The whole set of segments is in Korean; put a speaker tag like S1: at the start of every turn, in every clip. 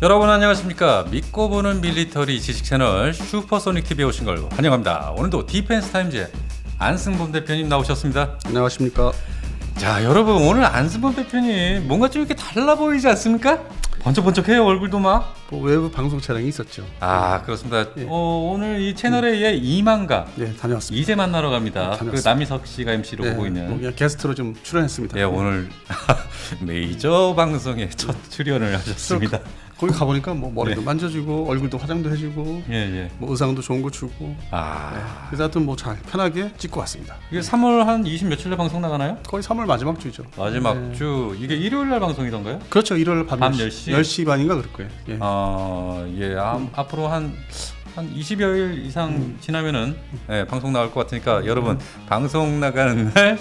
S1: 여러분 안녕하십니까? 믿고 보는 밀리터리 지식 채널 슈퍼소닉 TV에 오신 걸 환영합니다. 오늘도 디펜스 타임즈의 안승범 대표님 나오셨습니다.
S2: 안녕하십니까?
S1: 자, 여러분 오늘 안승범 대표님 뭔가 좀 이렇게 달라 보이지 않습니까? 번쩍번쩍해요, 얼굴도 막.
S2: 뭐 외부 방송 촬영이 있었죠.
S1: 아, 그렇습니다.
S2: 예.
S1: 오늘 이 채널의 이만가
S2: 네, 다녀왔습니다.
S1: 이제 만나러 갑니다. 그
S2: 다녀왔습니다.
S1: 남희석 씨가 MC로 보고 있는.
S2: 뭐 그냥 게스트로 좀 출연했습니다.
S1: 예, 오늘 메이저 방송에 첫 출연을 하셨습니다.
S2: 거기 가보니까 뭐 머리도 만져주고 얼굴도 화장도 해주고
S1: 예.
S2: 뭐 의상도 좋은 거 주고. 네.
S1: 아,
S2: 그래서 하여튼 뭐 잘 편하게 찍고 왔습니다.
S1: 이게 3월 한 20 며칠에 방송 나가나요?
S2: 거의 3월 마지막 주죠.
S1: 마지막
S2: 네.
S1: 주 이게 일요일 날 방송이던가요?
S2: 그렇죠. 1월 밤
S1: 밤
S2: 10시?
S1: 10시?
S2: 10시 반인가 그럴 거예요. 예.
S1: 예. 앞으로 한 20여일 이상 지나면은 예, 방송 나올 것 같으니까 여러분 방송 나가는 날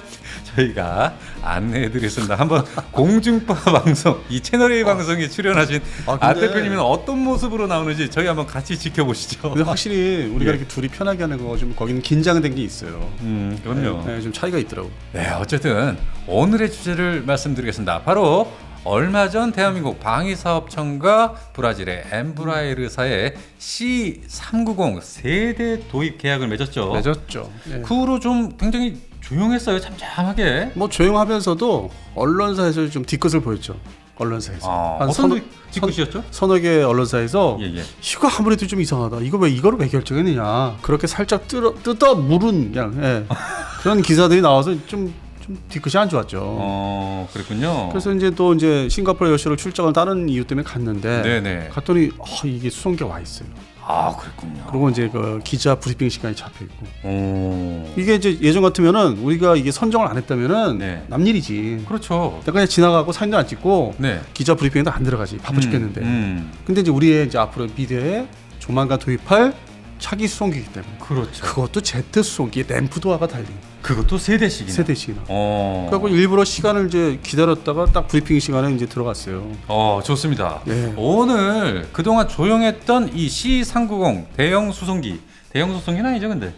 S1: 저희가 안내해드리겠습니다. 한번 공중파 방송 이 채널 A 방송에 출연하신 안 대표님은 어떤 모습으로 나오는지 저희 한번 같이 지켜보시죠.
S2: 근데 확실히 우리가
S1: 예.
S2: 이렇게 둘이 편하게 하는 거 좀 거기는 긴장된 게 있어요.
S1: 그럼요.
S2: 네, 좀 차이가 있더라고.
S1: 네, 어쨌든 오늘의 주제를 말씀드리겠습니다. 바로 얼마 전 대한민국 방위사업청과 브라질의 엠브라에르사의 C390 세대 도입 계약을 맺었죠.
S2: 맺었죠. 예.
S1: 그 후로 좀 굉장히 조용했어요. 잠잠하게.
S2: 뭐 조용하면서도 언론사에서 좀 뒤끝을 보였죠. 언론사에서 한
S1: 어떤 뒤끝이었죠?
S2: 서너 개 언론사에서
S1: 예.
S2: 이거 아무래도 좀 이상하다. 이거를 왜 결정했느냐. 그렇게 살짝 뜯어 물은 그냥 그런 기사들이 나와서 좀 뒤끝이 안 좋았죠.
S1: 그랬군요.
S2: 그래서 이제 또 이제 싱가포르 여시로 출장을 다른 이유 때문에 갔는데
S1: 네네.
S2: 갔더니 이게 수송기가 와 있어요.
S1: 아, 그랬군요.
S2: 그리고 이제 그 기자 브리핑 시간이 잡혀 있고.
S1: 오.
S2: 이게 이제 예전 같으면은 우리가 이게 선정을 안 했다면은
S1: 네.
S2: 남일이지.
S1: 그렇죠.
S2: 그냥 지나가고 사진도 안 찍고
S1: 네.
S2: 기자 브리핑에도 안 들어가지. 바빠 죽겠는데.
S1: 음.
S2: 근데 이제 우리의 이제 앞으로 미래에 조만간 도입할 차기 수송기이기 때문에
S1: 그렇죠.
S2: 그것도 제트 수송기에 램프도어가 달린
S1: 그것도 세대씩이나.
S2: 세대씩이나.
S1: 어.
S2: 그래서 일부러 시간을 이제 기다렸다가 딱 브리핑 시간에 이제 들어갔어요.
S1: 좋습니다.
S2: 네.
S1: 오늘 그동안 조용했던 이 C390 대형 수송기는 아니죠, 근데?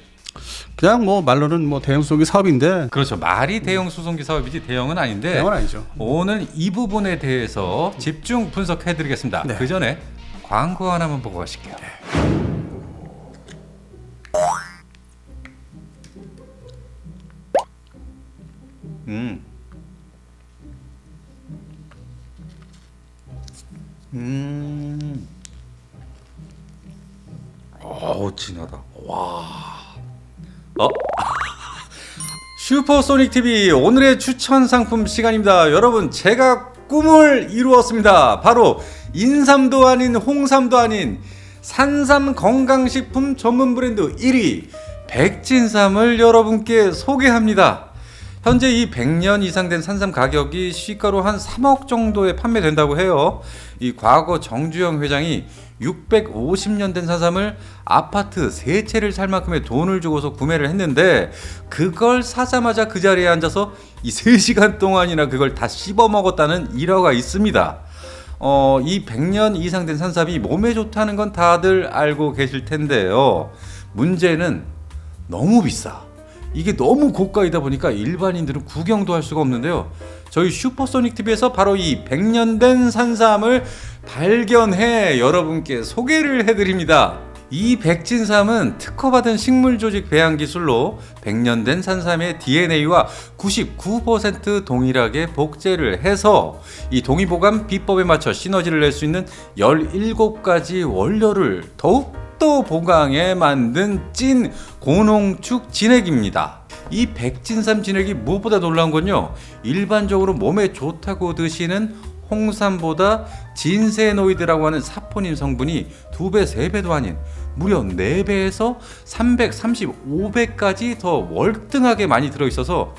S2: 그냥 뭐 말로는 뭐 대형 수송기 사업인데
S1: 그렇죠. 말이 대형 수송기 사업이지 대형은 아닌데.
S2: 대형은 아니죠.
S1: 오늘 이 부분에 대해서 집중 분석해드리겠습니다.
S2: 네.
S1: 그 전에 광고 하나만 보고 가실게요. 진하다. 와. 슈퍼소닉 TV 오늘의 추천 상품 시간입니다. 여러분, 제가 꿈을 이루었습니다. 바로 인삼도 아닌 홍삼도 아닌 산삼 건강식품 전문 브랜드 1위 백진삼을 여러분께 소개합니다. 현재 이 100년 이상 된 산삼 가격이 시가로 한 3억 정도에 판매된다고 해요. 이 과거 정주영 회장이 650년 된 산삼을 아파트 3채를 살 만큼의 돈을 주고서 구매를 했는데 그걸 사자마자 그 자리에 앉아서 이 3시간 동안이나 그걸 다 씹어 먹었다는 일화가 있습니다. 이 100년 이상 된 산삼이 몸에 좋다는 건 다들 알고 계실 텐데요. 문제는 너무 비싸. 이게 너무 고가이다 보니까 일반인들은 구경도 할 수가 없는데요. 저희 슈퍼소닉 TV에서 바로 이 100년 된 산삼을 발견해 여러분께 소개를 해드립니다. 이 백진삼은 특허받은 식물조직 배양 기술로 100년 된 산삼의 DNA와 99% 동일하게 복제를 해서 이 동의보감 비법에 맞춰 시너지를 낼 수 있는 17가지 원료를 더욱더 보강해 만든 찐 고농축 진액입니다. 이 백진삼 진액이 무엇보다 놀라운 건요, 일반적으로 몸에 좋다고 드시는 홍삼보다 진세노이드라고 하는 사포닌 성분이 2배, 3배도 아닌 무려 4배에서 335배까지 더 월등하게 많이 들어있어서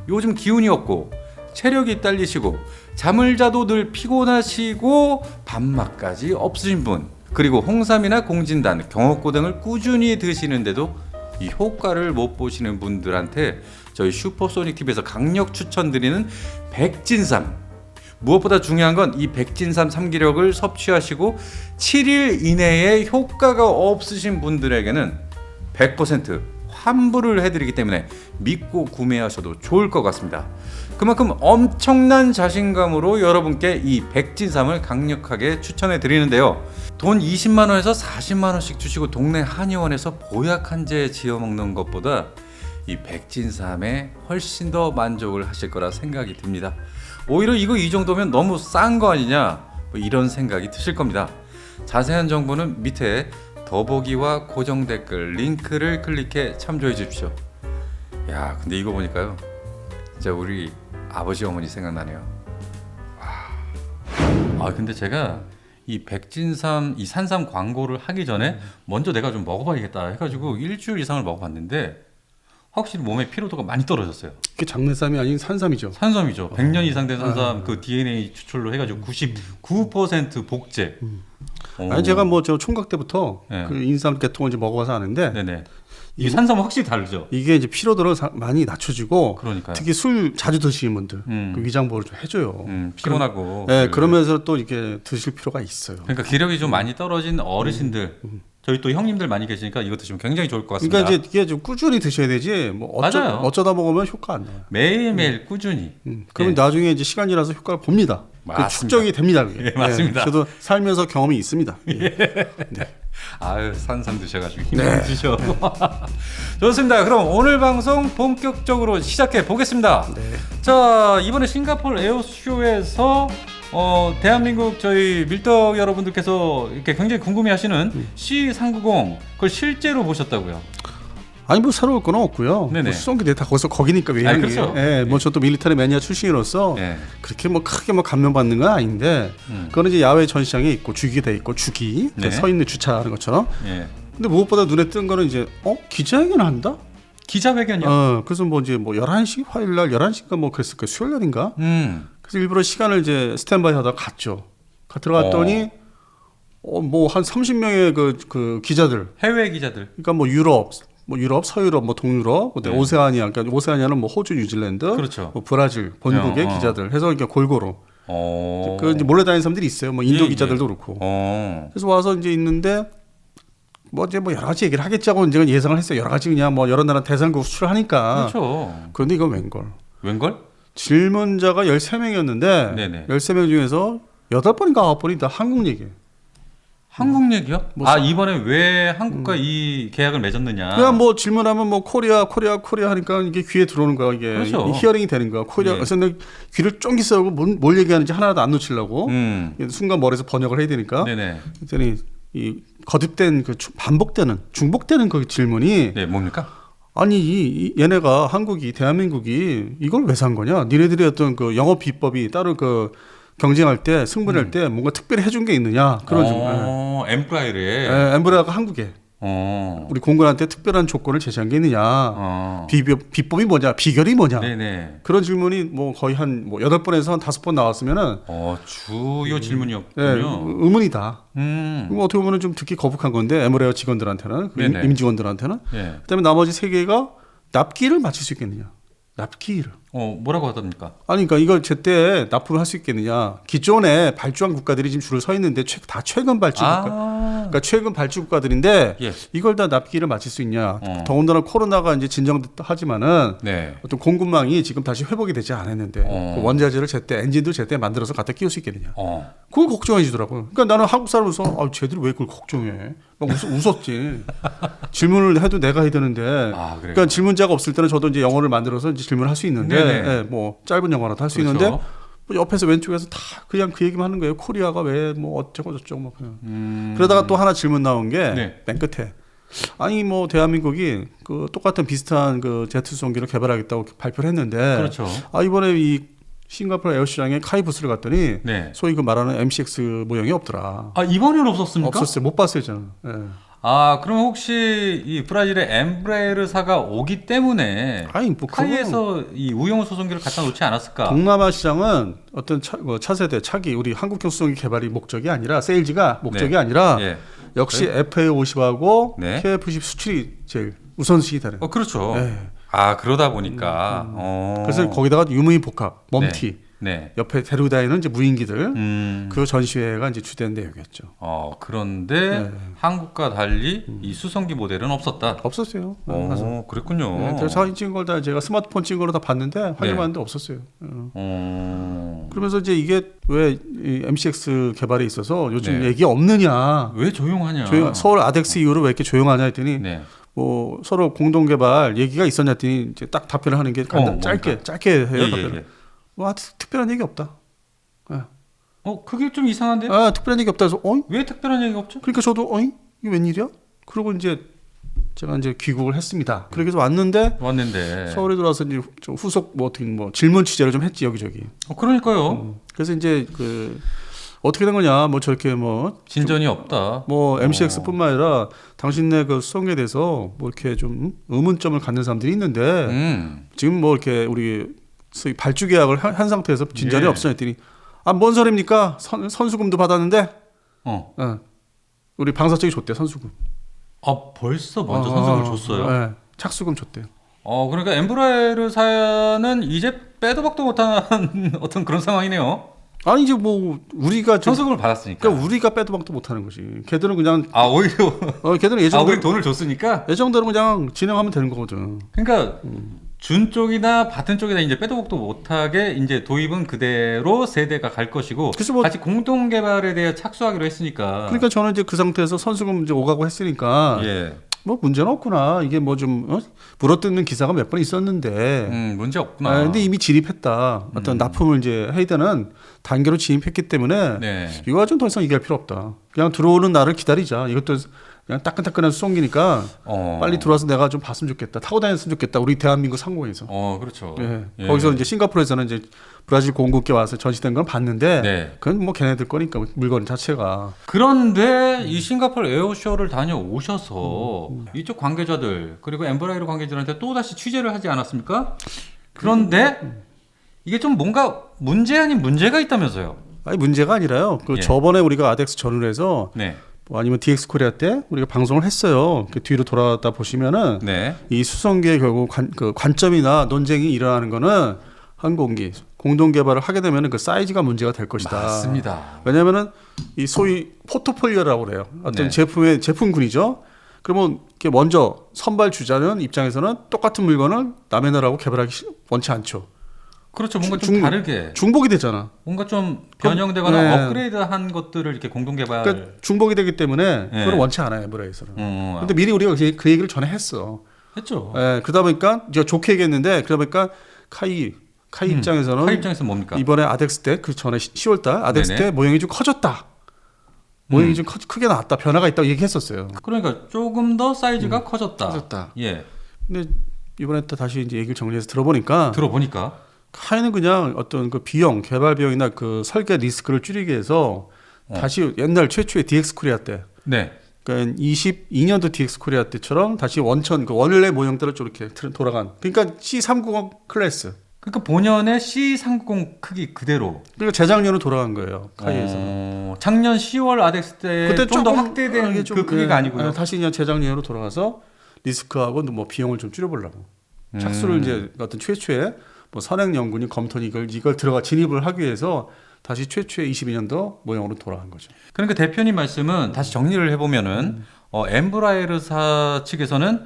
S1: 요즘 기운이 없고 체력이 딸리시고 잠을 자도 늘 피곤하시고 밥맛까지 없으신 분, 그리고 홍삼이나 공진단, 경옥고 등을 꾸준히 드시는데도 이 효과를 못 보시는 분들한테 저희 슈퍼소닉 TV에서 강력 추천드리는 백진삼. 무엇보다 중요한 건 이 백진삼 3기력을 섭취하시고 7일 이내에 효과가 없으신 분들에게는 100% 환불을 해드리기 때문에 믿고 구매하셔도 좋을 것 같습니다. 그만큼 엄청난 자신감으로 여러분께 이 백진삼을 강력하게 추천해 드리는데요. 돈 20만 원에서 40만 원씩 주시고 동네 한의원에서 보약 한 재 지어 먹는 것보다 이 백진삼에 훨씬 더 만족을 하실 거라 생각이 듭니다. 오히려 이거 이 정도면 너무 싼 거 아니냐, 뭐 이런 생각이 드실 겁니다. 자세한 정보는 밑에 더보기와 고정 댓글 링크를 클릭해 참조해 주십시오. 야, 근데 이거 보니까요, 진짜 우리 아버지 어머니 생각나네요. 와. 아, 근데 제가 이 백진삼, 이 산삼 광고를 하기 전에 먼저 내가 좀 먹어봐야겠다 해가지고 일주일 이상을 먹어봤는데 확실히 몸의 피로도가 많이 떨어졌어요.
S2: 이게 장내삼이 아닌 산삼이죠.
S1: 산삼이죠. 100년 이상 된 산삼 그 DNA 추출로 해가지고 99% 복제.
S2: 아니 제가 뭐 저 총각 때부터
S1: 네.
S2: 그 인삼 계통을 이제 먹어봐서 아는데
S1: 네네. 이 산삼은 확실히 다르죠.
S2: 이게 이제 피로도를 많이 낮춰주고
S1: 그러니까요.
S2: 특히 술 자주 드시는 분들 그 위장 보호를 좀 해줘요.
S1: 피곤하고.
S2: 네, 그러면서 또 이렇게 드실 필요가 있어요.
S1: 그러니까 기력이 좀 많이 떨어진 어르신들, 저희 또 형님들 많이 계시니까 이거 드시면 굉장히 좋을 것 같습니다.
S2: 그러니까 이제 이게 좀 꾸준히 드셔야 되지. 뭐
S1: 맞아요.
S2: 어쩌다 먹으면 효과 안 나요.
S1: 매일매일 꾸준히.
S2: 그러면 나중에 이제 시간이 지나서 효과를 봅니다.
S1: 맞습니다.
S2: 축적이 됩니다. 그게.
S1: 예, 맞습니다.
S2: 저도 살면서 경험이 있습니다.
S1: 아유, 산삼 드셔가지고 힘을 드셔. 좋습니다. 그럼 오늘 방송 본격적으로 시작해 보겠습니다. 자, 이번에 싱가포르 에어쇼에서 대한민국 저희 밀떡 여러분들께서 이렇게 굉장히 궁금해하시는 C390 그걸 실제로 보셨다고요?
S2: 아니 뭐 새로울 건 없고요.
S1: 네네.
S2: 뭐 수송기대 다 거기니까 왜
S1: 아니, 그렇죠.
S2: 예, 뭐 저도 밀리터리 매니아 출신으로서
S1: 네.
S2: 그렇게 뭐 크게 뭐 감명 받는 건 아닌데 그거는 이제 야외 전시장에 있고 주기가 돼 있고 주기
S1: 네.
S2: 서 있는 주차하는 것처럼.
S1: 예.
S2: 근데 무엇보다 눈에 뜬 거는 이제 기자회견 한다?
S1: 기자회견이요?
S2: 그래서 뭐 이제 뭐 11시 화요일 날 11시인가 뭐 그랬을 거예요. 수요일 날인가? 그래서 일부러 시간을 이제 스탠바이 하다가 갔죠. 들어갔더니 뭐 한 30명의 그 기자들.
S1: 해외 기자들.
S2: 그러니까 뭐 유럽, 서유럽, 뭐 동유럽,
S1: 네.
S2: 오세아니아, 그러니까 오세아니아는 뭐 호주, 뉴질랜드,
S1: 그렇죠.
S2: 뭐 브라질 본국의 기자들 해서 이렇게 골고루 그 이제 몰래 다니는 사람들이 있어요. 뭐 인도 기자들도 그렇고. 그래서 와서 이제 있는데 뭐 이제 뭐 여러 가지 얘기를 하겠지 하고 이제 예상을 했어요. 여러 가지 그냥 뭐 여러 나라 대상국 수출하니까.
S1: 그렇죠.
S2: 그런데 이건 웬걸?
S1: 웬걸?
S2: 질문자가 13명이었는데
S1: 네네.
S2: 13명 중에서 8번인가 9번이 다 한국 얘기예요.
S1: 한국 얘기요?
S2: 뭐
S1: 이번에 왜 한국과 이 계약을 맺었느냐?
S2: 그냥 뭐 질문하면 뭐 코리아 하니까 이게 귀에 들어오는 거야. 이게
S1: 그렇죠.
S2: 히어링이 되는 거야. 코리아.
S1: 예.
S2: 그래서 내 귀를 쫑기 써고 뭘 얘기하는지 하나도 안 놓치려고 순간 머리에서 번역을 해야 되니까.
S1: 네네.
S2: 그랬더니 이 거듭된 그 중복되는 그 질문이
S1: 네, 뭡니까?
S2: 아니 얘네가 대한민국이 이걸 왜 산 거냐? 니네들이 어떤 그 영업 비법이 따로 그 경쟁할 때 승부할 때 뭔가 특별히 해준 게 있느냐 그런 좀.
S1: 엠프라이르에.
S2: 엠브레아가 한국에 우리 공군한테 특별한 조건을 제시한 게 있느냐? 비법이 뭐냐? 비결이 뭐냐?
S1: 네네.
S2: 그런 질문이 뭐 거의 한 뭐 8번에서 한 5번 나왔으면은
S1: 주요 질문이었군요.
S2: 의문이다. 그럼 어떻게 보면 좀 듣기 거북한 건데 엠브레아 직원들한테는 임직원들한테는. 그다음에 나머지 3개가 납기를 맞출 수 있겠느냐? 납기를.
S1: 뭐라고 하답니까?
S2: 아니, 그러니까 이걸 제때 납품을 할 수 있겠느냐. 기존에 발주한 국가들이 지금 줄을 서 있는데 다 최근 발주 국가. 그러니까 최근 발주 국가들인데 이걸 다 납기를 맞출 수 있냐. 더군다나 코로나가 이제 진정하지만은 어떤 공급망이 지금 다시 회복이 되지 않았는데 그 원자재를 엔진도 제때 만들어서 갖다 끼울 수 있겠느냐. 그걸 걱정해주더라고요. 그러니까 나는 한국 사람으로서 쟤들이 왜 그걸 걱정해. 막 웃었지. 질문을 해도 내가 해야 되는데. 그러니까 질문자가 없을 때는 저도 이제 영어를 만들어서 이제 질문을 할 수 있는데 뭐 짧은 영어라도 할 수 있는데 뭐 옆에서 왼쪽에서 다 그냥 그 얘기만 하는 거예요. 코리아가 왜 뭐 어쩌고 저쩌고 막 그냥. 그러다가 또 하나 질문 나온 게 맨 끝에 아니 뭐 대한민국이 그 똑같은 비슷한 그 제트 수송기를 개발하겠다고 발표를 했는데 이번에 이 싱가포르 에어시장에 카이부스를 갔더니 소위 그 말하는 MCX 모형이 없더라.
S1: 이번에는 없었습니까?
S2: 없었어요. 못 봤어요 저는.
S1: 그럼 혹시 이 브라질의 엠브레르사가 오기 때문에 카이에서 이 우용 수송기를 갖다 놓지 않았을까?
S2: 동남아 시장은 어떤 차세대 차기 우리 한국형 수송기 개발이 목적이 아니라 세일즈가 목적이 아니라 역시 FA50하고 KF10 수출이 제일 우선순위 되는.
S1: 그렇죠. 그러다 보니까
S2: 그래서 거기다가 유무인 복합, 멈티
S1: 네.
S2: 옆에 데리고 다니는 이제 무인기들 그 전시회가 이제 주된 내용이었죠.
S1: 그런데
S2: 네.
S1: 한국과 달리 이 수성기 모델은 없었다.
S2: 없었어요.
S1: 그랬군요.
S2: 네, 그래서 사진 찍은 걸 다 제가 스마트폰 찍은 걸로 다 봤는데 확인했는데 없었어요. 그러면서 이제 이게 왜 이 MCX 개발에 있어서 요즘
S1: 네.
S2: 얘기 없느냐?
S1: 왜 조용하냐?
S2: 서울 아덱스 이후로 왜 이렇게 조용하냐 했더니
S1: 네.
S2: 뭐 서로 공동 개발 얘기가 있었냐 했더니 이제 딱 답변을 하는 게 짧게 해요. 답변을. 뭐 특별한 얘기 없다. 네.
S1: 그게 좀 이상한데?
S2: 특별한 얘기 없다 해서
S1: 왜 특별한 얘기가 없죠?
S2: 그러니까 저도 이게 웬일이야? 그리고 이제 제가 이제 귀국을 했습니다. 그렇게 해서 왔는데 서울에 들어와서 이제 좀 후속 어떻게 질문 취재를 좀 했지 여기저기.
S1: 그러니까요.
S2: 그래서 이제 어떻게 된 거냐 뭐 저렇게
S1: 진전이 없다.
S2: MCX뿐만 아니라 당신네 그 수성에 대해서 뭐 이렇게 좀 의문점을 갖는 사람들이 있는데 지금 뭐 이렇게 우리 소위 발주 계약을 한 상태에서 진전이 없어 했더니 뭔 소리입니까? 선수금도 받았는데 우리 방사 쪽이 줬대 선수금.
S1: 벌써 먼저 선수금을 줬어요?
S2: 네, 착수금 줬대요.
S1: 그러니까 엠브라에르사는 이제 빼도 박도 못하는 어떤 그런 상황이네요.
S2: 아니 이제 뭐 우리가
S1: 선수금을 받았으니까.
S2: 그러니까 우리가 빼도 박도 못하는 거지. 걔들은 그냥
S1: 오히려
S2: 걔들은 예정대로
S1: 우리 돈을 줬으니까
S2: 예정대로 그냥 진행하면 되는 거거든.
S1: 그러니까 준 쪽이나 받은 쪽이나 이제 빼도 박도 못하게 이제 도입은 그대로 세대가 갈 것이고 같이 공동 개발에 대해 착수하기로 했으니까.
S2: 그러니까 저는 이제 그 상태에서 선수금 이제 오가고 했으니까 뭐 문제는 없구나. 이게 뭐 좀 물어뜯는 기사가 몇 번 있었는데
S1: 문제 없구나.
S2: 근데 이미 진입했다. 어떤 납품을 이제 해야 되는 단계로 진입했기 때문에 이거 가지고 더 이상 얘기할 필요 없다. 그냥 들어오는 날을 기다리자. 이것도 그냥 따끈따끈한 수송기니까 빨리 들어와서 내가 좀 봤으면 좋겠다. 타고 다녔으면 좋겠다. 우리 대한민국 상공에서.
S1: 그렇죠.
S2: 거기서 이제 싱가포르에서는 이제 브라질 공급기 와서 전시된 건 봤는데 그건 뭐 걔네들 거니까 물건 자체가.
S1: 그런데 이 싱가포르 에어쇼를 다녀오셔서 이쪽 관계자들 그리고 엠브라이더 관계자들한테 또 다시 취재를 하지 않았습니까? 그런데 이게 좀 뭔가 문제 아닌 문제가 있다면서요?
S2: 아니 문제가 아니라요. 저번에 우리가 아덱스 전후에서 아니면 DX 코리아 때 우리가 방송을 했어요. 그 뒤로 돌아다 보시면은 이 수성기의 결국 관점이나 논쟁이 일어나는 거는 항공기 공동 개발을 하게 되면은 그 사이즈가 문제가 될 것이다.
S1: 맞습니다.
S2: 왜냐면은 이 소위 포트폴리오라고 그래요. 어떤 제품군이죠. 그러면 이렇게 먼저 선발 주자는 입장에서는 똑같은 물건을 남의 나라하고 개발하기 원치 않죠.
S1: 그렇죠. 뭔가 좀 다르게
S2: 중복이 되잖아.
S1: 뭔가 좀 변형되거나 업그레이드한 것들을 이렇게 공동 개발.
S2: 그러니까 중복이 되기 때문에 그걸 원치 않아요, 엠브레이서는. 근데 미리 우리가 그 얘기를 전에 했죠. 그러다 보니까 제가 좋게 얘기했는데 그러다 보니까 카이 입장에서는
S1: 카이 입장에서 뭡니까?
S2: 이번에 아덱스 때 그 전에 10월달 아덱스 때 모형이 좀 커졌다. 모형이 좀 크게 나왔다. 변화가 있다고 얘기했었어요.
S1: 그러니까 조금 더 사이즈가 커졌다.
S2: 근데 이번에 또 다시 이제 얘기를 정리해서 들어보니까 카이는 그냥 어떤 그 비용, 개발 비용이나 그 설계 리스크를 줄이기 위해서 다시 옛날 최초의 DX 코리아 때, 그러니까 22년도 DX 코리아 때처럼 다시 원천 그 원래 모형대로 이렇게 돌아간. 그러니까 C390 클래스.
S1: 그러니까 본연의 C390 크기 그대로.
S2: 그러니까 재작년으로 돌아간 거예요. 카이에서.
S1: 작년 10월 아덱스 때 좀 더 확대된 그 크기가 아니고요.
S2: 다시 그냥 재작년으로 돌아가서 리스크하고 뭐 비용을 좀 줄여보려고. 착수를 이제 어떤 최초의 뭐 선행 연구니 검토니 이걸 들어가 진입을 하기 위해서 다시 최초의 22년도 모형으로 돌아간 거죠.
S1: 그러니까 대표님 말씀은 다시 정리를 해보면은 엠브라이르사 측에서는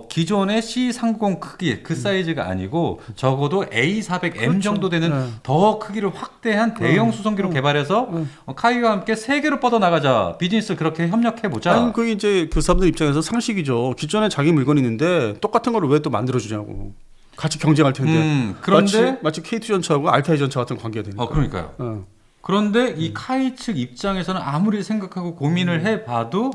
S1: 기존의 C390 크기 그 사이즈가 아니고 적어도 A400M 정도 되는 더 크기를 확대한 대형 수송기로 개발해서 카이와 함께 세계로 뻗어나가자. 비즈니스 그렇게 협력해보자.
S2: 아니, 그게 이제 그 사람들 입장에서 상식이죠. 기존에 자기 물건이 있는데 똑같은 걸 왜 또 만들어주냐고. 같이 경쟁할 텐데.
S1: 그런데
S2: 마치 K2 전차하고 알타이 전차 같은 관계가 되니까.
S1: 그러니까요. 그런데 이 카이 측 입장에서는 아무리 생각하고 고민을 해봐도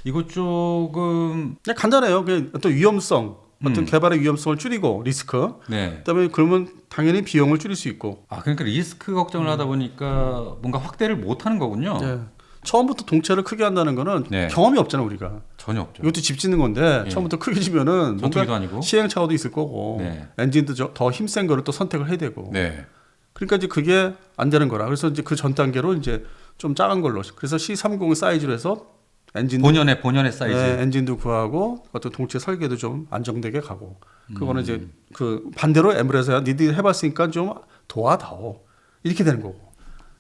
S1: 이거 조금
S2: 그냥 간단해요. 그냥 어떤 위험성, 어떤 개발의 위험성을 줄이고 리스크. 그다음에 그러면 당연히 비용을 줄일 수 있고.
S1: 그러니까 리스크 걱정을 하다 보니까 뭔가 확대를 못하는 거군요.
S2: 처음부터 동체를 크게 한다는 거는 경험이 없잖아 우리가.
S1: 전혀 없죠.
S2: 이것도 집 짓는 건데 처음부터 크게 지면은 뭔가
S1: 아니고.
S2: 시행착오도 있을 거고 엔진도 더 힘센 거를 또 선택을 해야 되고. 그러니까 이제 그게 안 되는 거라. 그래서 이제 그 전 단계로 이제 좀 작은 걸로. 그래서 C30 사이즈로 해서 엔진
S1: 본연의 사이즈.
S2: 네, 엔진도 구하고 어떤 동체 설계도 좀 안정되게 가고 그거는 이제 그 반대로 엠브레에서야 니들이 해봤으니까 좀 도와다오 이렇게 되는 거고.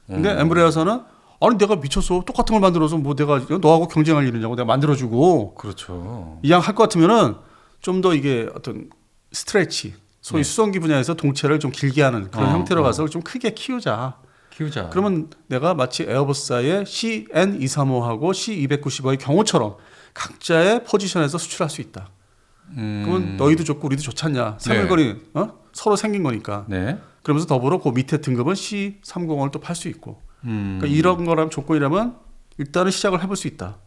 S2: 근데 엠브레에서는 아니 내가 미쳤어 똑같은 걸 만들어서 뭐 내가 너하고 경쟁할 일이냐고 내가 만들어주고
S1: 그렇죠.
S2: 이왕 할 것 같으면은 좀 더 이게 어떤 스트레치 소위 수송기 분야에서 동체를 좀 길게 하는 그런 형태로 가서 좀 크게 키우자. 그러면 내가 마치 에어버스사의 CN235하고 C295의 경우처럼 각자의 포지션에서 수출할 수 있다. 그러면 너희도 좋고 우리도 좋지 않냐. 사물거리 서로 생긴 거니까.
S1: 네.
S2: 그러면서 더불어 그 밑에 등급은 C301을 또 팔 수 있고. 그러니까 이런 거라면 조건이라면 일단은 시작을 해볼 수 있다.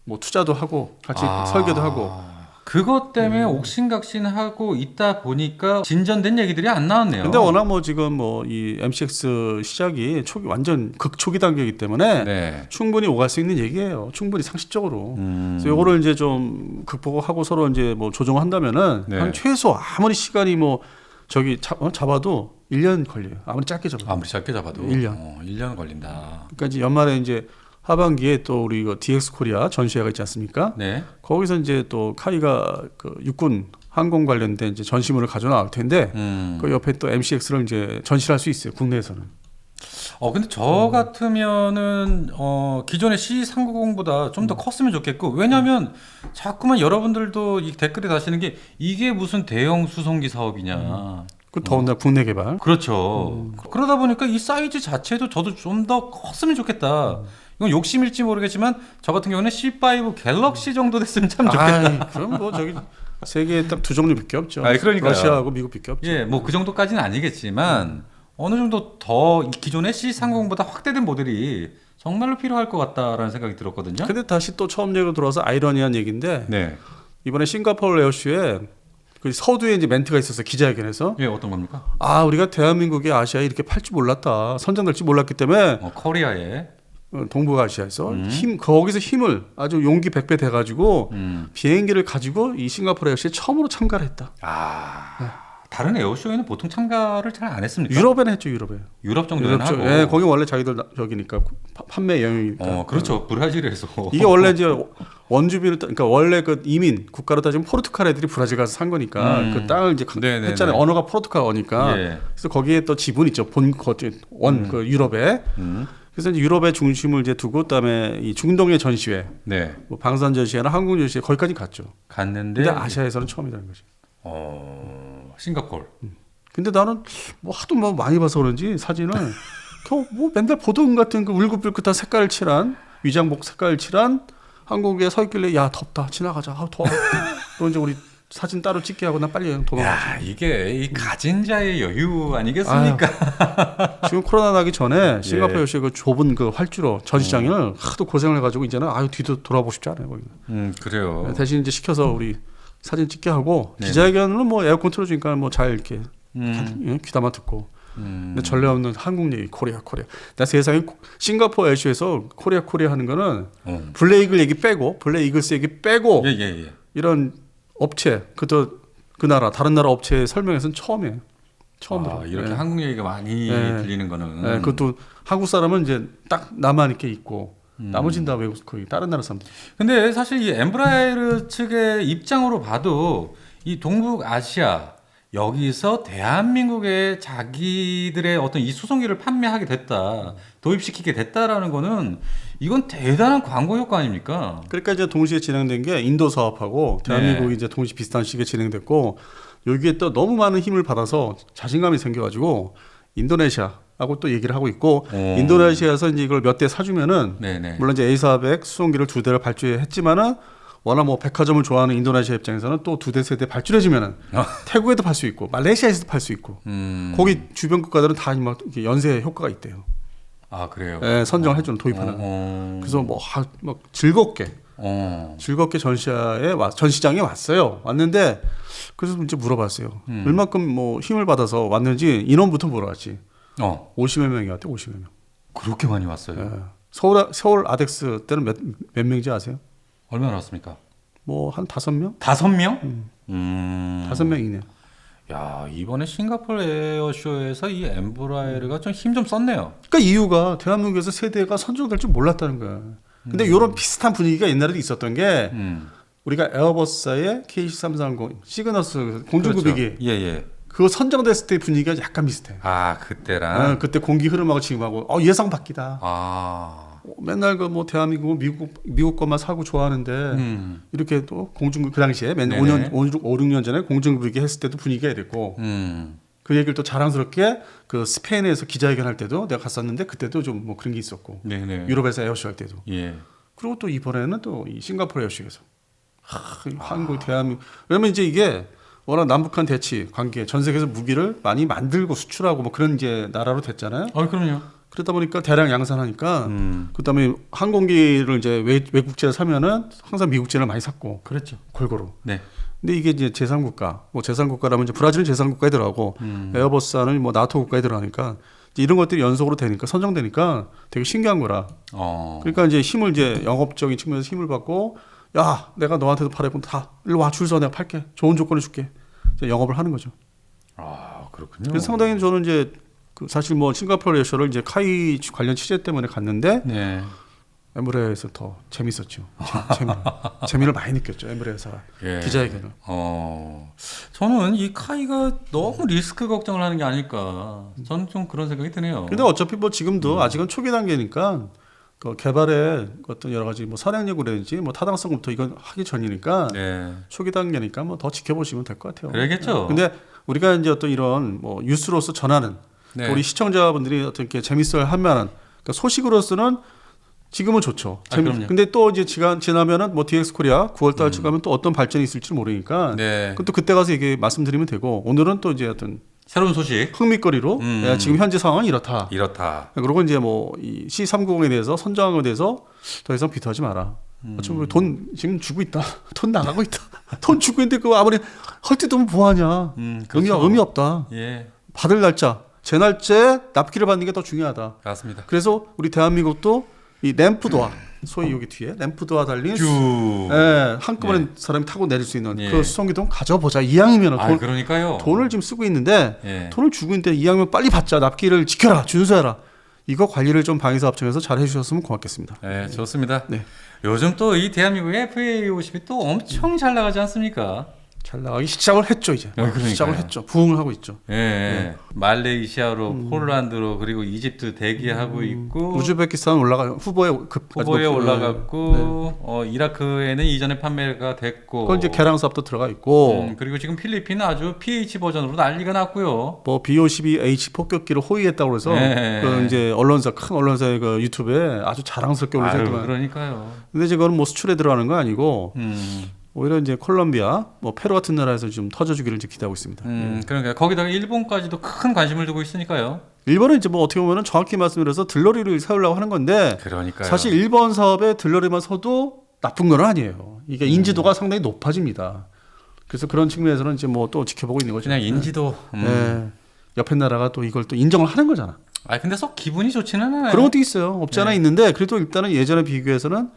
S2: 뭐 투자도 하고 같이 설계도 하고.
S1: 그것 때문에 옥신각신하고 있다 보니까 진전된 얘기들이 안 나왔네요.
S2: 근데 워낙 뭐 지금 뭐 이 MCX 시작이 초기 완전 극초기 단계이기 때문에
S1: 네.
S2: 충분히 오갈 수 있는 얘기예요. 충분히 상식적으로. 그래서 요거를 이제 좀 극복하고 서로 이제 뭐 조정한다면은
S1: 네.
S2: 한 최소 아무리 시간이 뭐 저기 잡아도 1년 걸려요. 아무리 짧게 잡아도.
S1: 아무리 짧게 잡아도
S2: 1년.
S1: 1년 걸린다.
S2: 그러니까 이제 연말에 이제 하반기에 또 우리 이거 DX 코리아 전시회가 있지 않습니까?
S1: 네.
S2: 거기서 이제 또 카이가 그 육군 항공 관련된 이제 전시물을 가져 나올 텐데 그 옆에 또 MCX를 이제 전시할 수 있어요. 국내에서는.
S1: 근데 저 같으면은 기존의 C390보다 좀 더 컸으면 좋겠고 왜냐하면 자꾸만 여러분들도 이 댓글에 다시는 게 이게 무슨 대형 수송기 사업이냐.
S2: 그 더군다나 국내 개발.
S1: 그렇죠. 그러다 보니까 이 사이즈 자체도 저도 좀 더 컸으면 좋겠다. 이건 욕심일지 모르겠지만 저 같은 경우는 C5 갤럭시 정도 됐으면 참 좋겠다.
S2: 그럼 뭐 저기 세계에 딱 두 종류밖에 없죠.
S1: 그러니까요.
S2: 러시아하고 미국밖에 없죠.
S1: 예, 뭐 그 정도까지는 아니겠지만 어느 정도 더 기존의 C30보다 확대된 모델이 정말로 필요할 것 같다라는 생각이 들었거든요.
S2: 근데 다시 또 처음 얘기로 들어와서 아이러니한 얘기인데
S1: 네.
S2: 이번에 싱가포르 에어쇼에 그 서두에 이제 멘트가 있었어요. 기자회견에서.
S1: 예, 어떤 겁니까?
S2: 우리가 대한민국이 아시아에 이렇게 팔 줄 몰랐다. 선정될 줄 몰랐기 때문에
S1: 코리아에
S2: 동북아시아에서 거기서 힘을 아주 용기 100배 돼가지고 비행기를 가지고 이 싱가포르 에어쇼에 처음으로 참가를 했다.
S1: 다른 에어쇼에는 보통 참가를 잘 안 했습니까?
S2: 유럽에는 했죠.
S1: 유럽 정도는 하고.
S2: 예, 거기 원래 자기들 저기니까 판매 영역이니까.
S1: 그렇죠. 브라질에서.
S2: 이게 원래 이제 원주민을 그러니까 원래 그 이민 국가로 따지면 포르투갈 애들이 브라질 가서 산 거니까 그 땅을 이제 했잖아요. 언어가 포르투갈어니까.
S1: 예.
S2: 그래서 거기에 또 지분 있죠. 그 유럽에. 그래서 이제 유럽의 중심을 이제 두고 그다음에 이 중동의 전시회,
S1: 네.
S2: 뭐 방산 전시회나 항공 전시회 거기까지 갔죠.
S1: 갔는데.
S2: 근데 아시아에서는 처음이라는 거지.
S1: 싱가포르.
S2: 근데 나는 뭐 하도 뭐 많이 봐서 그런지 사진을 겨우 뭐 맨날 보던 같은 그 울긋불긋한 색깔을 칠한 위장복 색깔을 칠한 항공기에 서 있길래 야 덥다 지나가자 더워. 그럼 이제 우리 사진 따로 찍게 하고 나 빨리 도망가지.
S1: 이게 이 가진 자의 여유 아니겠습니까?
S2: 지금 코로나 나기 전에 싱가포르 역시 그 좁은 그 활주로 전시장을 하도 고생을 해가지고 이제는 뒤도 돌아보고 싶지 않아요 거기는.
S1: 그래요.
S2: 대신 이제 시켜서 우리 사진 찍게 하고 기자회견은 뭐 에어컨 틀어주니까 뭐 잘 이렇게 귀담아 듣고. 근데 전례 없는 한국 얘기 코리아. 나 세상에 싱가포르 에어쇼에서 코리아 하는 거는 블레이글 얘기 빼고 블레이글스 얘기 빼고
S1: 예.
S2: 이런 업체 그 나라 다른 나라 업체 설명에서는 처음이에요. 처음 들어.
S1: 이렇게 한국 얘기가 많이 들리는 거는.
S2: 그것도 한국 사람은 이제 딱 나만 이렇게 있고 나머지는 다 외국 거의 다른 나라 사람들.
S1: 근데 사실 이 엠브라에르 측의 입장으로 봐도 이 동북아시아 여기서 대한민국의 자기들의 어떤 이 수송기를 판매하게 됐다, 도입시키게 됐다라는 거는 이건 대단한 광고 효과 아닙니까?
S2: 그러니까 이제 동시에 진행된 게 인도 사업하고 대한민국이 이제 동시 비슷한 시기에 진행됐고 여기에 또 너무 많은 힘을 받아서 자신감이 생겨가지고 인도네시아하고 또 얘기를 하고 있고 인도네시아에서 이제 이걸 몇 대 사주면은 물론 이제 A400 수송기를 2대를 발주했지만은 워낙 뭐 백화점을 좋아하는 인도네시아 입장에서는 또 2대, 3대 발주해주면은 태국에도 팔 수 있고 말레이시아에서도 팔 수 있고 거기 주변 국가들은 다 막 연쇄 효과가 있대요.
S1: 그래요?
S2: 네, 선정을 해주는 도입하는. 그래서 뭐 즐겁게 전시장에 왔어요. 왔는데 그래서 이제 물어봤어요. 얼마큼 뭐 힘을 받아서 왔는지 인원부터 물어봤지. 50여 명이 왔대. 50여 명.
S1: 그렇게 많이 왔어요?
S2: 네. 서울 아덱스 때는 몇 명인지 아세요?
S1: 얼마나 왔습니까?
S2: 뭐 한 5명?
S1: 5명?
S2: 5명 이내.
S1: 야, 이번에 싱가포르 에어쇼에서 이 엠브라에르가 좀 힘 좀 썼네요.
S2: 그러니까 이유가 대한민국에서 세대가 선정될 줄 몰랐다는 거야. 근데 이런 비슷한 분위기가 옛날에도 있었던 게
S1: 음.
S2: 우리가 에어버스사의 KC330 시그너스 공중급이기
S1: 그렇죠. 예, 예.
S2: 그거 선정됐을 때 분위기가 약간 비슷해.
S1: 아, 그때랑.
S2: 그때 공기 흐름하고 지금하고 예상 바뀌다.
S1: 아.
S2: 맨날 그 뭐 대한민국 미국 것만 사고 좋아하는데 이렇게 또 공중급 그 당시에 맨날
S1: 네네.
S2: 5, 6년 전에 공중급이기 했을 때도 분위기가 이랬고 그 얘기를 또 자랑스럽게 그 스페인에서 기자회견 할 때도 내가 갔었는데 그때도 좀 뭐 그런 게 있었고
S1: 네네.
S2: 유럽에서 에어쇼 할 때도
S1: 예.
S2: 그리고 또 이번에는 또 이 싱가포르 에어쇼에서 한국 대한민국 왜냐면 이제 이게 워낙 남북한 대치 관계 전 세계에서 무기를 많이 만들고 수출하고 뭐 그런 이제 나라로 됐잖아요.
S1: 그럼요.
S2: 그러다 보니까 대량 양산하니까 그다음에 항공기를 이제 외국제를 사면은 항상 미국제를 많이 샀고
S1: 그렇죠.
S2: 골고루.
S1: 네.
S2: 근데 이게 이제 제3국가, 뭐 제3국가라면 이제 브라질은 제3국가에 들어가고 에어버스는 뭐 나토 국가에 들어가니까 이제 이런 것들이 연속으로 되니까 선정되니까 되게 신기한 거라. 그러니까 이제 힘을 이제 영업적인 측면에서 힘을 받고 야 내가 너한테도 팔았고 다 일로 와 줄 서 내가 팔게 좋은 조건을 줄게 이제 영업을 하는 거죠.
S1: 아 그렇군요.
S2: 그래서 상당히 저는 이제 그 사실 뭐 싱가포르 에어쇼를 이제 카이 관련 취재 때문에 갔는데
S1: 네.
S2: 에미레이트에서 더 재밌었죠. 재미를 많이 느꼈죠. 에미레이트가
S1: 예.
S2: 기자회견을.
S1: 저는 이 카이가 너무 리스크 걱정을 하는 게 아닐까. 저는 좀 그런 생각이 드네요.
S2: 근데 어차피 뭐 지금도 아직은 초기 단계니까 그 개발의 어떤 여러 가지 뭐 선행력이라든지 뭐 타당성부터 이건 하기 전이니까
S1: 네.
S2: 초기 단계니까 뭐 더 지켜보시면 될 것 같아요.
S1: 그러겠죠.
S2: 근데 우리가 이제 어떤 이런 뭐 뉴스로서 전하는
S1: 네.
S2: 우리 시청자분들이 어떻게 재밌어할 만한 그러니까 소식으로서는 지금은 좋죠.
S1: 그럼요.
S2: 근데 또 이제 지나면은 뭐 DX 코리아 9월 달쯤 가면 또 어떤 발전이 있을지 모르니까
S1: 네.
S2: 그것도 그때 가서 얘기 말씀드리면 되고 오늘은 또 이제 어떤
S1: 새로운 소식.
S2: 흥미거리로 야, 지금 현재 상황은 이렇다. 그리고 이제 뭐 이 C390에 대해서 선정한 것에 대해서 더 이상 비토하지 마라. 어차피 돈 지금 주고 있다. 돈 나가고 있다. 돈 주고 있는데 그거 아무리 헐뜯으면 뭐하냐.
S1: 그렇죠.
S2: 의미 없다.
S1: 예.
S2: 받을 날짜, 제 날짜에 납기를 받는 게 더 중요하다.
S1: 맞습니다.
S2: 그래서 우리 대한민국도 이 램프도어 소위 여기 뒤에 램프도어 달린 한꺼번에 사람이 타고 내릴 수 있는 그 수송기도 가져보자. 이왕이면
S1: 그러니까요.
S2: 돈을 지금 쓰고 있는데 돈을 주고 있는데 이왕이면 빨리 받자. 납기를 지켜라. 준수해라. 이거 관리를 좀 방위사업청에서 잘 해주셨으면 고맙겠습니다.
S1: 네, 좋습니다.
S2: 네.
S1: 요즘 또 이 대한민국의 FA50이 또 엄청 잘 나가지 않습니까?
S2: 잘 나가기 시작을 했죠 이제. 시작을 했죠. 부흥을 하고 있죠.
S1: 예. 말레이시아로 폴란드로 그리고 이집트 대기하고 있고
S2: 우즈베키스탄 후보에
S1: 올라갔고 이라크에는 이전에 판매가 됐고
S2: 그건 이제 개량 사업도 들어가 있고
S1: 그리고 지금 필리핀은 아주 PH 버전으로 난리가 났고요.
S2: 뭐 B-52H 폭격기를 호위했다고 해서 그 이제 큰 언론사의 그 유튜브에 아주 자랑스럽게 올리더라고요.
S1: 그러니까요.
S2: 근데 이제 그건 뭐 수출에 들어가는 거 아니고 오히려 이제 콜롬비아, 뭐 페루 같은 나라에서 좀 터져주기를 이제 기대하고 있습니다.
S1: 그러니까 거기다가 일본까지도 큰 관심을 두고 있으니까요.
S2: 일본은 이제 뭐 어떻게 보면은 정확히 말씀드려서 들러리를 세우려고 하는 건데,
S1: 그러니까요.
S2: 사실 일본 사업에 들러리만 서도 나쁜 건 아니에요. 이게 인지도가 상당히 높아집니다. 그래서 그런 측면에서는 이제 뭐 또 지켜보고 있는 거죠.
S1: 그냥 인지도.
S2: 네. 옆에 나라가 또 이걸 또 인정을 하는 거잖아.
S1: 근데 썩 기분이 좋지는 않아요.
S2: 그런 것도 있어요. 없지 않아 있는데 그래도 일단은 예전에 비교해서는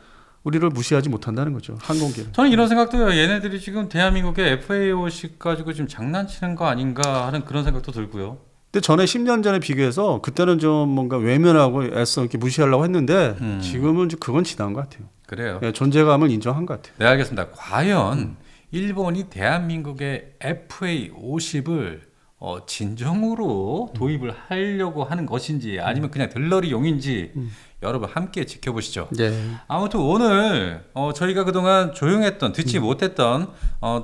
S2: 우리를 무시하지 못한다는 거죠. 항공기를.
S1: 저는 이런 생각도 해요. 얘네들이 지금 대한민국의 FA50 가지고 지금 장난치는 거 아닌가 하는 그런 생각도 들고요.
S2: 근데 전에 10년 전에 비교해서 그때는 좀 뭔가 외면하고 애써 이렇게 무시하려고 했는데 지금은 그건 지나간 것 같아요.
S1: 그래요.
S2: 네, 존재감을 인정한 것 같아요.
S1: 네, 알겠습니다. 과연 일본이 대한민국의 FA50을 진정으로 도입을 하려고 하는 것인지 아니면 그냥 들러리용인지 여러분 함께 지켜보시죠.
S2: 네.
S1: 아무튼 오늘 저희가 그동안 조용했던 듣지 못했던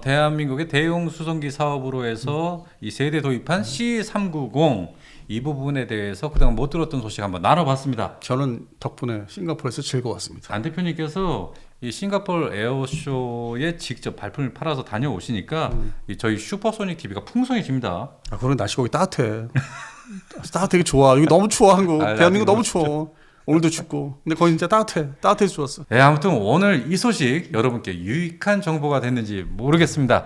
S1: 대한민국의 대용 수송기 사업으로 해서 이 세대 도입한 C390 이 부분에 대해서 그동안 못 들었던 소식 한번 나눠봤습니다.
S2: 저는 덕분에 싱가포르에서 즐거웠습니다.
S1: 안 대표님께서 이 싱가포르 에어쇼에 직접 발품을 팔아서 다녀오시니까 이 저희 슈퍼소닉 TV가 풍성해집니다.
S2: 그런 날씨가 여기 따뜻해. 따뜻하게 좋아. 여기 너무 추워 한국. 대한민국 너무 추워. 오늘도 춥고. 근데 거기 진짜 따뜻해서 좋았어.
S1: 네, 아무튼 오늘 이 소식 여러분께 유익한 정보가 됐는지 모르겠습니다.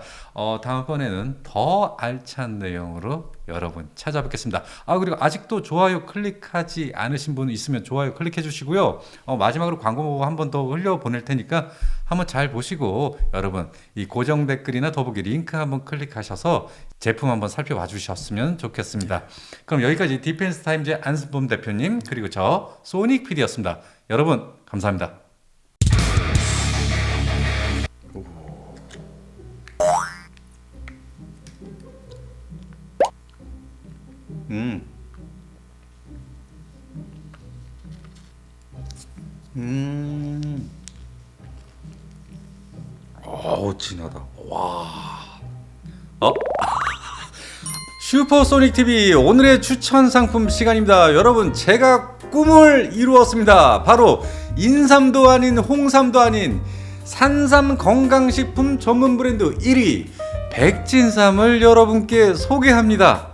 S1: 다음번에는 더 알찬 내용으로 여러분 찾아뵙겠습니다. 그리고 아직도 좋아요 클릭하지 않으신 분 있으면 좋아요 클릭해 주시고요. 마지막으로 광고 한 번 더 흘려 보낼 테니까 한번 잘 보시고 여러분 이 고정 댓글이나 더보기 링크 한번 클릭하셔서 제품 한번 살펴봐 주셨으면 좋겠습니다. 그럼 여기까지 디펜스 타임즈의 안승범 대표님 그리고 저 소닉 PD였습니다. 여러분 감사합니다. 진하다. 와. 슈퍼소닉 TV 오늘의 추천 상품 시간입니다. 여러분, 제가 꿈을 이루었습니다. 바로 인삼도 아닌 홍삼도 아닌 산삼 건강식품 전문 브랜드 1위 백진삼을 여러분께 소개합니다.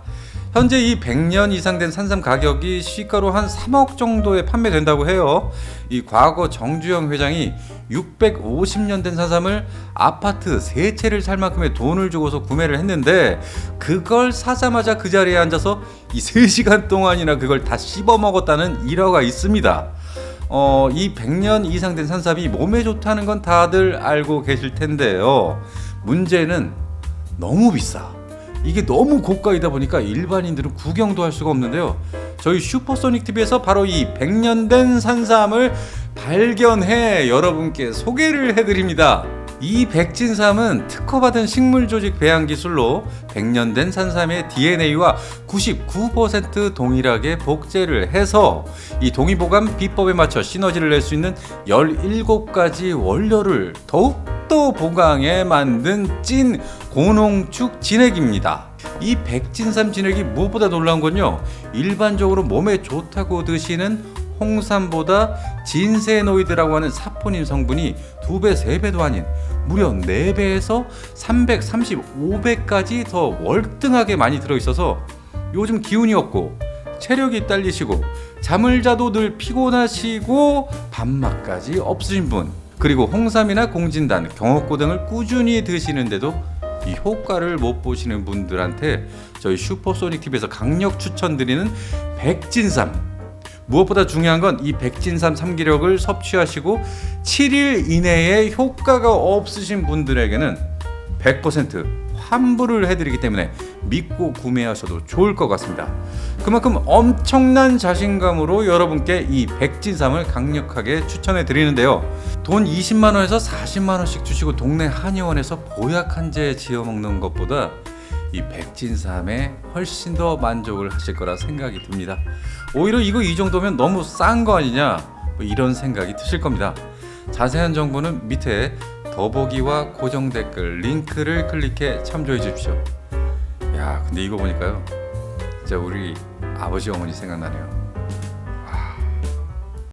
S1: 현재 이 100년 이상 된 산삼 가격이 시가로 한 3억 정도에 판매된다고 해요. 이 과거 정주영 회장이 650년 된 산삼을 아파트 3채를 살 만큼의 돈을 주고서 구매를 했는데, 그걸 사자마자 그 자리에 앉아서 이 3시간 동안이나 그걸 다 씹어 먹었다는 일화가 있습니다. 이 100년 이상 된 산삼이 몸에 좋다는 건 다들 알고 계실 텐데요. 문제는 너무 비싸. 이게 너무 고가이다 보니까 일반인들은 구경도 할 수가 없는데요. 저희 슈퍼소닉 TV에서 바로 이 100년 된 산삼을 발견해 여러분께 소개를 해드립니다. 이 백진삼은 특허받은 식물조직 배양 기술로 100년 된 산삼의 DNA와 99% 동일하게 복제를 해서 이 동의보감 비법에 맞춰 시너지를 낼 수 있는 17가지 원료를 더욱더 보강해 만든 찐 고농축 진액입니다. 이 백진삼 진액이 무엇보다 놀라운 건요, 일반적으로 몸에 좋다고 드시는 홍삼보다 진세노이드라고 하는 사포닌 성분이 2배, 3배도 아닌 무려 4배에서 335배까지 더 월등하게 많이 들어있어서 요즘 기운이 없고 체력이 딸리시고 잠을 자도 늘 피곤하시고 밥맛까지 없으신 분, 그리고 홍삼이나 공진단, 경옥고 등을 꾸준히 드시는데도 이 효과를 못 보시는 분들한테 저희 슈퍼소닉 TV에서 강력 추천드리는 백진삼. 무엇보다 중요한 건 이 백진삼 3기력을 섭취하시고 7일 이내에 효과가 없으신 분들에게는 100% 환불을 해드리기 때문에 믿고 구매하셔도 좋을 것 같습니다. 그만큼 엄청난 자신감으로 여러분께 이 백진삼을 강력하게 추천해 드리는데요. 돈 20만원에서 40만원씩 주시고 동네 한의원에서 보약 한 재 지어 먹는 것보다 이 백진삼에 훨씬 더 만족을 하실 거라 생각이 듭니다. 오히려 이거 이 정도면 너무 싼 거 아니냐, 이런 생각이 드실 겁니다. 자세한 정보는 밑에 더보기와 고정 댓글 링크를 클릭해 참조해 주십시오. 야, 근데 이거 보니까요, 진짜 우리 아버지 어머니 생각나네요.